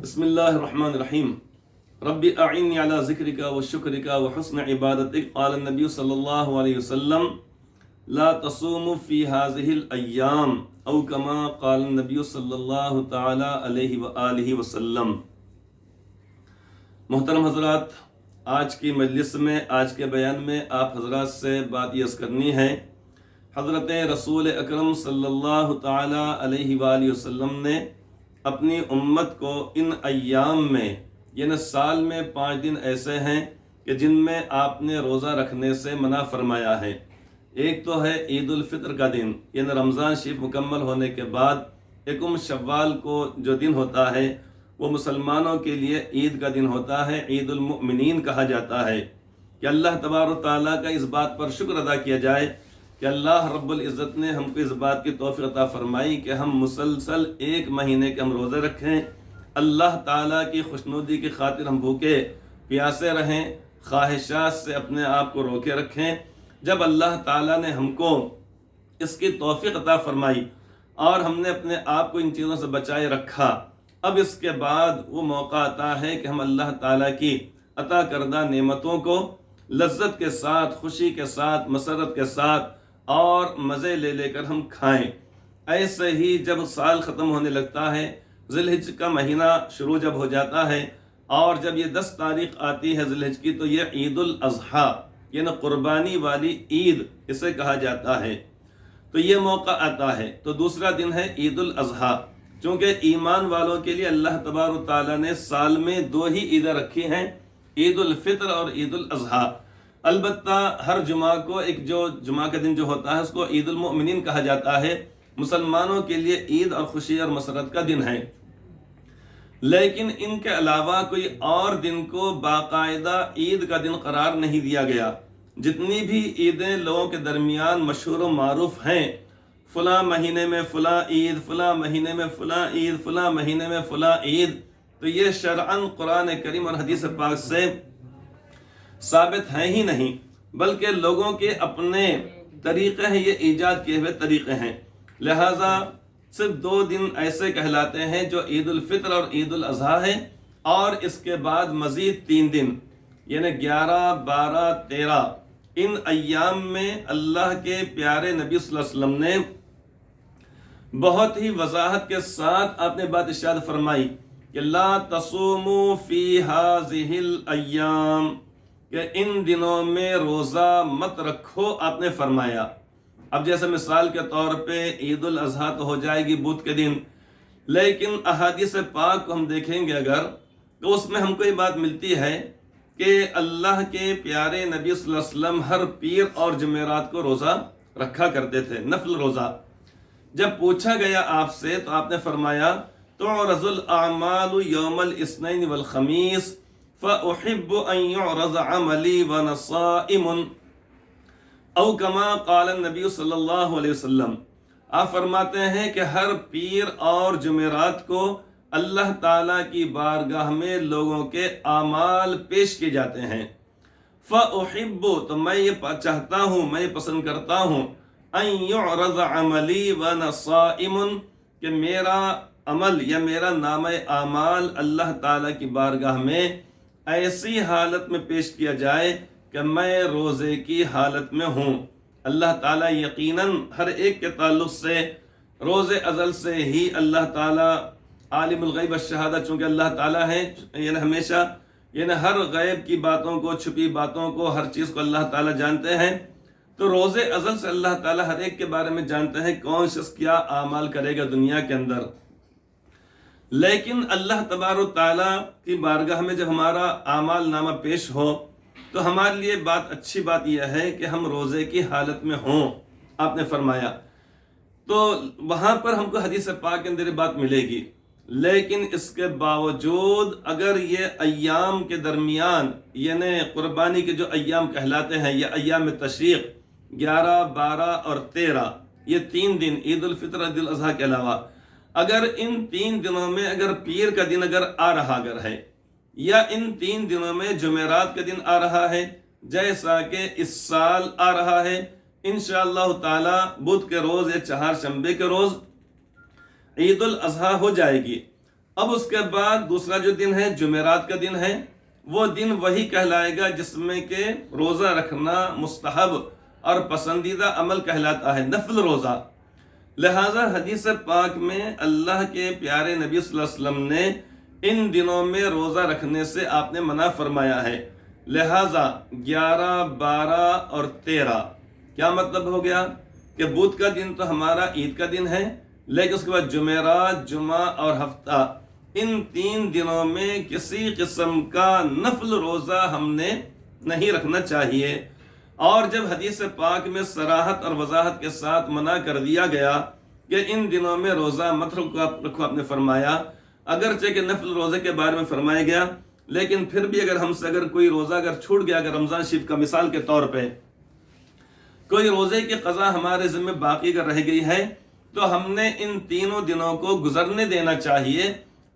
بسم اللہ الرحمن الرحیم رب اعنی علی ذکرک و شکرک و حسن عبادتک قال النبی صلی اللہ علیہ وسلم لا تصوموا فی هذه الایام او کما قال النبی صلی اللہ تعالی علیہ وآلہ وسلم۔ محترم حضرات، آج کی مجلس میں، آج کے بیان میں آپ حضرات سے بات یہ کرنی ہے۔ حضرت رسول اکرم صلی اللہ تعالی علیہ وآلہ وسلم نے اپنی امت کو ان ایام میں، یعنی سال میں 5 دن ایسے ہیں کہ جن میں آپ نے روزہ رکھنے سے منع فرمایا ہے۔ ایک تو ہے عید الفطر کا دن، یعنی رمضان شریف مکمل ہونے کے بعد یکم شوال کو جو دن ہوتا ہے وہ مسلمانوں کے لیے عید کا دن ہوتا ہے، عید المؤمنین کہا جاتا ہے، کہ اللہ تبارک و تعالیٰ کا اس بات پر شکر ادا کیا جائے کہ اللہ رب العزت نے ہم کو اس بات کی توفیق عطا فرمائی کہ ہم مسلسل 1 مہینے کے ہم روزے رکھیں، اللہ تعالیٰ کی خوشنودی کی خاطر ہم بھوکے پیاسے رہیں، خواہشات سے اپنے آپ کو روکے رکھیں۔ جب اللہ تعالیٰ نے ہم کو اس کی توفیق عطا فرمائی اور ہم نے اپنے آپ کو ان چیزوں سے بچائے رکھا، اب اس کے بعد وہ موقع آتا ہے کہ ہم اللہ تعالیٰ کی عطا کردہ نعمتوں کو لذت کے ساتھ، خوشی کے ساتھ، مسرت کے ساتھ اور مزے لے لے کر ہم کھائیں۔ ایسے ہی جب سال ختم ہونے لگتا ہے، ذی الحج کا مہینہ شروع جب ہو جاتا ہے اور جب یہ 10 تاریخ آتی ہے ذی الحج کی، تو یہ عید الاضحیٰ، یعنی قربانی والی عید اسے کہا جاتا ہے، تو یہ موقع آتا ہے۔ تو دوسرا دن ہے عید الاضحیٰ، چونکہ ایمان والوں کے لیے اللہ تبارک و تعالیٰ نے سال میں 2 ہی عیدیں رکھی ہیں، عید الفطر اور عید الاضحیٰ۔ البتہ ہر جمعہ کو ایک جو جمعہ کا دن جو ہوتا ہے اس کو عید المؤمنین کہا جاتا ہے، مسلمانوں کے لیے عید اور خوشی اور مسرت کا دن ہے۔ لیکن ان کے علاوہ کوئی اور دن کو باقاعدہ عید کا دن قرار نہیں دیا گیا۔ جتنی بھی عیدیں لوگوں کے درمیان مشہور و معروف ہیں، فلاں مہینے میں فلاں عید، فلاں مہینے میں فلاں عید، فلاں مہینے میں فلاں عید، تو یہ شرعاً قرآن کریم اور حدیث پاک سے ثابت ہیں ہی نہیں، بلکہ لوگوں کے اپنے طریقے ہیں، یہ ایجاد کیے ہوئے طریقے ہیں۔ لہٰذا صرف 2 دن ایسے کہلاتے ہیں جو عید الفطر اور عید الاضحیٰ ہے، اور اس کے بعد مزید 3 دن یعنی 11، 12، 13 ان ایام میں اللہ کے پیارے نبی صلی اللہ علیہ وسلم نے بہت ہی وضاحت کے ساتھ آپ نے بات ارشاد فرمائی کہ لا تصوموا فی ہذہ الایام، کہ ان دنوں میں روزہ مت رکھو، آپ نے فرمایا۔ اب جیسے مثال کے طور پہ عید الاضحیٰ تو ہو جائے گی بدھ کے دن، لیکن احادیث پاک کو ہم دیکھیں گے اگر، تو اس میں ہم کو یہ بات ملتی ہے کہ اللہ کے پیارے نبی صلی اللہ علیہ وسلم ہر پیر اور جمعرات کو روزہ رکھا کرتے تھے، نفل روزہ۔ جب پوچھا گیا آپ سے تو آپ نے فرمایا تعرض الاعمال یوم الاثنین والخمیس فأحب ان يعرض عملی وانا صائم، او کما قال النبی صلی اللہ علیہ وسلم۔ آپ فرماتے ہیں کہ ہر پیر اور جمعرات کو اللہ تعالیٰ کی بارگاہ میں لوگوں کے اعمال پیش کیے جاتے ہیں۔ فأحب، تو میں یہ چاہتا ہوں، میں یہ پسند کرتا ہوں، ان يعرض عملی وانا صائم، کہ میرا عمل یا میرا نامہ اعمال اللہ تعالیٰ کی بارگاہ میں ایسی حالت میں پیش کیا جائے کہ میں روزے کی حالت میں ہوں۔ اللہ تعالیٰ یقیناً ہر ایک کے تعلق سے روز ازل سے ہی اللہ تعالیٰ عالم الغیب الشہادہ، چونکہ اللہ تعالیٰ ہے، یعنی ہمیشہ، یعنی ہر غیب کی باتوں کو، چھپی باتوں کو، ہر چیز کو اللہ تعالیٰ جانتے ہیں، تو روز ازل سے اللہ تعالیٰ ہر ایک کے بارے میں جانتے ہیں کون شخص کیا اعمال کرے گا دنیا کے اندر۔ لیکن اللہ تبارک تعالیٰ کی بارگاہ میں جب ہمارا اعمال نامہ پیش ہو تو ہمارے لیے اچھی بات یہ ہے کہ ہم روزے کی حالت میں ہوں، آپ نے فرمایا۔ تو وہاں پر ہم کو حدیث پاک کے اندر بات ملے گی، لیکن اس کے باوجود اگر یہ ایام کے درمیان، یعنی قربانی کے جو ایام کہلاتے ہیں، یہ ایام تشریق 11، 12 اور 13، یہ 3 دن عید الفطر اور عید الاضحیٰ کے علاوہ، اگر ان 3 دنوں میں اگر پیر کا دن اگر آ رہا اگر ہے، یا ان 3 دنوں میں جمعرات کا دن آ رہا ہے، جیسا کہ اس سال آ رہا ہے، انشاءاللہ تعالی بدھ کے روز یا چہار شنبے کے روز عید الاضحیٰ ہو جائے گی، اب اس کے بعد دوسرا جو دن ہے جمعرات کا دن ہے، وہ دن وہی کہلائے گا جس میں کہ روزہ رکھنا مستحب اور پسندیدہ عمل کہلاتا ہے، نفل روزہ۔ لہٰذا حدیث پاک میں اللہ کے پیارے نبی صلی اللہ علیہ وسلم نے ان دنوں میں روزہ رکھنے سے آپ نے منع فرمایا ہے۔ لہٰذا 11، 12 اور 13 کیا مطلب ہو گیا کہ بدھ کا دن تو ہمارا عید کا دن ہے، لیکن اس کے بعد جمعرات، جمعہ اور ہفتہ، ان 3 دنوں میں کسی قسم کا نفل روزہ ہم نے نہیں رکھنا چاہیے۔ اور جب حدیث پاک میں صراحت اور وضاحت کے ساتھ منع کر دیا گیا کہ ان دنوں میں روزہ مت رکھو، آپ نے فرمایا، اگرچہ کہ نفل روزے کے بارے میں فرمایا گیا، لیکن پھر بھی اگر ہم سے اگر کوئی روزہ اگر چھوٹ گیا، اگر رمضان شریف کا مثال کے طور پہ کوئی روزے کی قضا ہمارے ذمہ باقی اگر رہ گئی ہے، تو ہم نے ان تینوں دنوں کو گزرنے دینا چاہیے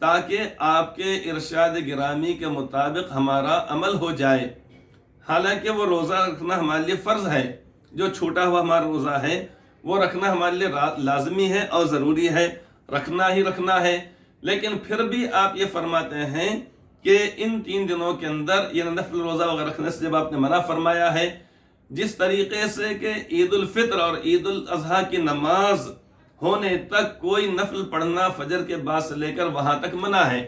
تاکہ آپ کے ارشاد گرامی کے مطابق ہمارا عمل ہو جائے۔ حالانکہ وہ روزہ رکھنا ہمارے لیے فرض ہے، جو چھوٹا ہوا ہمارا روزہ ہے وہ رکھنا ہمارے لیے لازمی ہے اور ضروری ہے، رکھنا ہی رکھنا ہے، لیکن پھر بھی آپ یہ فرماتے ہیں کہ ان 3 دنوں کے اندر یہ نفل روزہ وغیرہ رکھنے سے جب آپ نے منع فرمایا ہے، جس طریقے سے کہ عید الفطر اور عید الاضحیٰ کی نماز ہونے تک کوئی نفل پڑھنا فجر کے بعد سے لے کر وہاں تک منع ہے،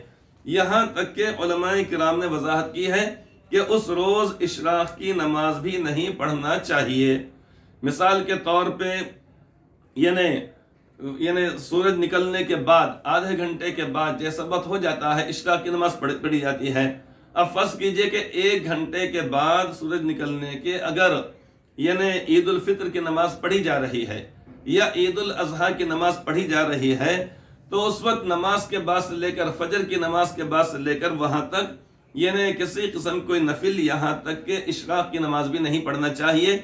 یہاں تک کہ علماء کرام نے وضاحت کی ہے کہ اس روز اشراق کی نماز بھی نہیں پڑھنا چاہیے۔ مثال کے طور پہ یعنی سورج نکلنے کے بعد آدھے گھنٹے کے بعد جیسا وقت ہو جاتا ہے اشراق کی نماز پڑھی جاتی ہے۔ اب فرض کیجئے کہ 1 گھنٹے کے بعد سورج نکلنے کے اگر عید الفطر کی نماز پڑھی جا رہی ہے یا عید الاضحیٰ کی نماز پڑھی جا رہی ہے، تو اس وقت نماز کے بعد سے لے کر فجر کی نماز کے بعد سے لے کر وہاں تک کسی قسم کوئی نفل، یہاں تک کہ اشراق کی نماز بھی نہیں پڑھنا چاہیے۔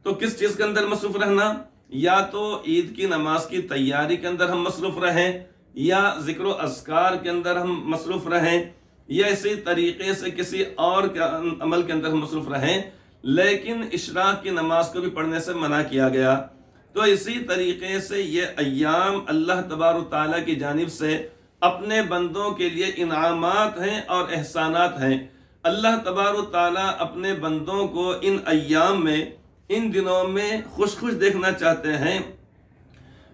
تو کس چیز کے اندر مصروف رہنا؟ یا تو عید کی نماز کی تیاری کے اندر ہم مصروف رہیں، یا ذکر و اذکار کے اندر ہم مصروف رہیں، یا اسی طریقے سے کسی اور عمل کے اندر ہم مصروف رہیں، لیکن اشراق کی نماز کو بھی پڑھنے سے منع کیا گیا۔ تو اسی طریقے سے یہ ایام اللہ تبارک و تعالیٰ کی جانب سے اپنے بندوں کے لیے انعامات ہیں اور احسانات ہیں۔ اللہ تبارک و تعالیٰ اپنے بندوں کو ان ایام میں، ان دنوں میں خوش خوش دیکھنا چاہتے ہیں،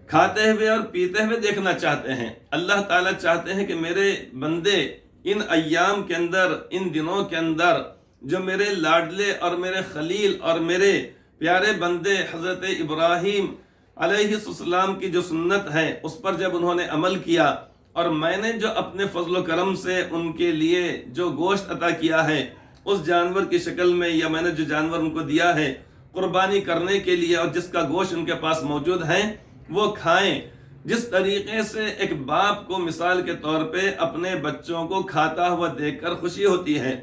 کھاتے ہوئے اور پیتے ہوئے دیکھنا چاہتے ہیں۔ اللہ تعالیٰ چاہتے ہیں کہ میرے بندے ان ایام کے اندر، ان دنوں کے اندر جو میرے لاڈلے اور میرے خلیل اور میرے پیارے بندے حضرت ابراہیم علیہ السلام کی جو سنت ہے اس پر جب انہوں نے عمل کیا، اور میں نے جو اپنے فضل و کرم سے ان کے لیے جو گوشت عطا کیا ہے اس جانور کی شکل میں، یا میں نے جو جانور ان کو دیا ہے قربانی کرنے کے لیے، اور جس کا گوشت ان کے پاس موجود ہے وہ کھائیں۔ جس طریقے سے ایک باپ کو مثال کے طور پہ اپنے بچوں کو کھاتا ہوا دیکھ کر خوشی ہوتی ہے،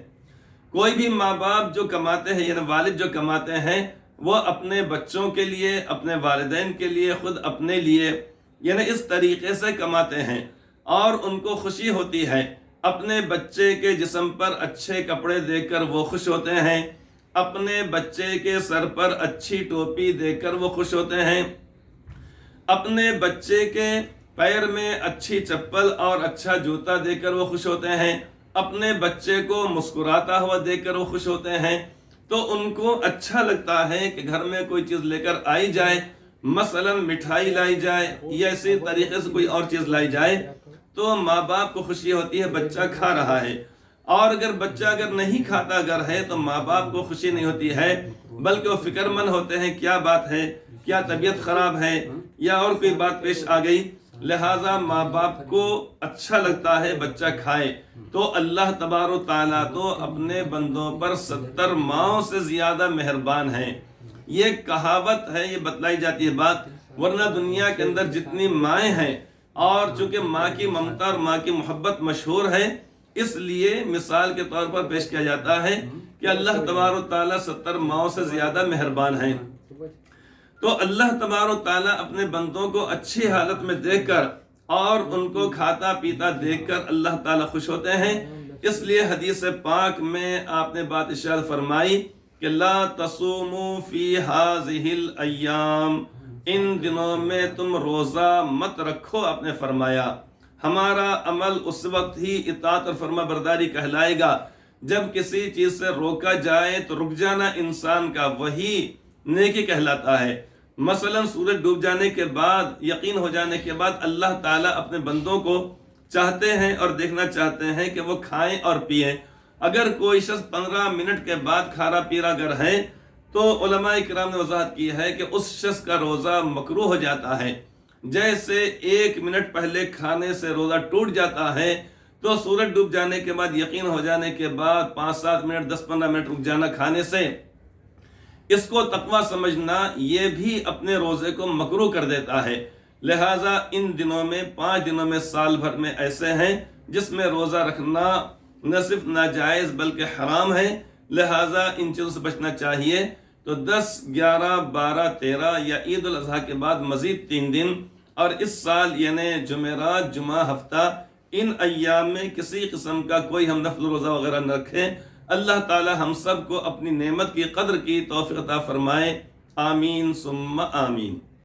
کوئی بھی ماں باپ جو کماتے ہیں، والد جو کماتے ہیں، وہ اپنے بچوں کے لیے، اپنے والدین کے لیے، خود اپنے لیے اس طریقے سے کماتے ہیں، اور ان کو خوشی ہوتی ہے۔ اپنے بچے کے جسم پر اچھے کپڑے دیکھ کر وہ خوش ہوتے ہیں، اپنے بچے کے سر پر اچھی ٹوپی دیکھ کر وہ خوش ہوتے ہیں، اپنے بچے کے پیر میں اچھی چپل اور اچھا جوتا دیکھ کر وہ خوش ہوتے ہیں، اپنے بچے کو مسکراتا ہوا دیکھ کر وہ خوش ہوتے ہیں۔ تو ان کو اچھا لگتا ہے کہ گھر میں کوئی چیز لے کر آئی جائے، مثلا مٹھائی لائی جائے یا اسی طریقے سے کوئی اور چیز لائی جائے، تو ماں باپ کو خوشی ہوتی ہے بچہ کھا رہا ہے۔ اور اگر بچہ نہیں کھاتا اگر ہے تو ماں باپ کو خوشی نہیں ہوتی ہے، بلکہ وہ فکر مند ہوتے ہیں کیا بات ہے، کیا طبیعت خراب ہے یا اور کوئی بات پیش آ گئی۔ لہٰذا ماں باپ کو اچھا لگتا ہے بچہ کھائے۔ تو اللہ تبارک و تعالیٰ تو اپنے بندوں پر 70 ماؤں سے زیادہ مہربان ہیں۔ یہ کہاوت ہے، یہ بتلائی جاتی ہے بات، ورنہ دنیا کے اندر جتنی مائیں ہیں، اور چونکہ ماں کی ممتا اور ماں کی محبت مشہور ہے، اس لیے مثال کے طور پر پیش کیا جاتا ہے کہ اللہ تبارک و تعالیٰ 70 ماؤں سے زیادہ مہربان ہیں۔ تو اللہ تبارک و تعالیٰ اپنے بندوں کو اچھی حالت میں دیکھ کر اور ان کو کھاتا پیتا دیکھ کر اللہ تعالیٰ خوش ہوتے ہیں۔ اس لیے حدیث پاک میں آپ نے بات ارشاد فرمائی کہ لا تصوموا فی ہذہ الایام، ان دنوں میں تم روزہ مت رکھو، آپ نے فرمایا۔ ہمارا عمل اس وقت ہی اطاعت اور فرما برداری کہلائے گا جب کسی چیز سے روکا جائے تو رک جانا انسان کا وہی نیکی کہلاتا ہے۔ مثلا سورج ڈوب جانے کے بعد، یقین ہو جانے کے بعد اللہ تعالیٰ اپنے بندوں کو چاہتے ہیں اور دیکھنا چاہتے ہیں کہ وہ کھائیں اور پئیں۔ اگر کوئی شخص 15 منٹ کے بعد کھارا پیرا اگر ہے تو علماء کرام نے وضاحت کی ہے کہ اس شخص کا روزہ مکروہ ہو جاتا ہے۔ جیسے 1 منٹ پہلے کھانے سے روزہ ٹوٹ جاتا ہے، تو سورج ڈوب جانے کے بعد، یقین ہو جانے کے بعد 5-7 منٹ 10-15 منٹ رک جانا کھانے سے، اس کو تقویٰ سمجھنا، یہ بھی اپنے روزے کو مکروہ کر دیتا ہے۔ لہٰذا ان دنوں میں 5 دنوں میں سال بھر میں ایسے ہیں جس میں روزہ رکھنا نہ صرف ناجائز بلکہ حرام ہے، لہٰذا ان چیزوں سے بچنا چاہیے۔ تو 10، 11، 12، 13 یا عید الاضحیٰ کے بعد مزید 3 دن، اور اس سال یعنی جمعرات، جمعہ، ہفتہ، ان ایام میں کسی قسم کا کوئی ہم نفل روزہ وغیرہ نہ رکھیں۔ اللہ تعالی ہم سب کو اپنی نعمت کی قدر کی توفیق عطا فرمائے، آمین ثم آمین۔